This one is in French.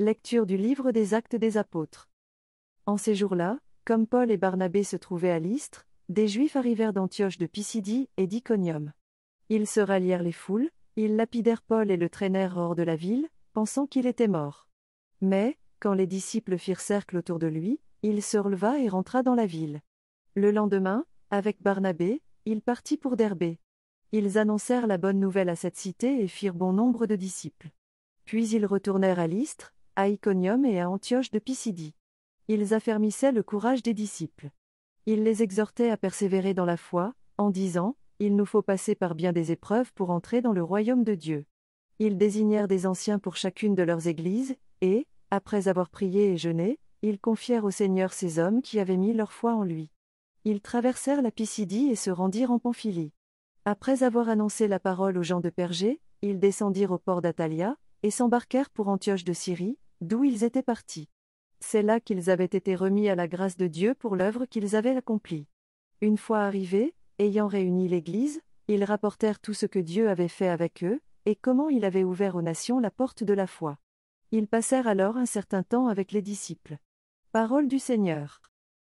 Lecture du livre des Actes des Apôtres. En ces jours-là, comme Paul et Barnabé se trouvaient à Lystre, des Juifs arrivèrent d'Antioche de Pisidie et d'Iconium. Ils se rallièrent les foules, ils lapidèrent Paul et le traînèrent hors de la ville, pensant qu'il était mort. Mais, quand les disciples firent cercle autour de lui, il se releva et rentra dans la ville. Le lendemain, avec Barnabé, il partit pour Derbé. Ils annoncèrent la bonne nouvelle à cette cité et firent bon nombre de disciples. Puis ils retournèrent à Lystre, à Iconium et à Antioche de Pisidie. Ils affermissaient le courage des disciples. Ils les exhortaient à persévérer dans la foi, en disant, « Il nous faut passer par bien des épreuves pour entrer dans le royaume de Dieu. » Ils désignèrent des anciens pour chacune de leurs églises, et, après avoir prié et jeûné, ils confièrent au Seigneur ces hommes qui avaient mis leur foi en lui. Ils traversèrent la Pisidie et se rendirent en Pamphylie. Après avoir annoncé la parole aux gens de Pergé, ils descendirent au port d'Attalia, et s'embarquèrent pour Antioche de Syrie, d'où ils étaient partis. C'est là qu'ils avaient été remis à la grâce de Dieu pour l'œuvre qu'ils avaient accomplie. Une fois arrivés, ayant réuni l'Église, ils rapportèrent tout ce que Dieu avait fait avec eux, et comment il avait ouvert aux nations la porte de la foi. Ils passèrent alors un certain temps avec les disciples. Parole du Seigneur.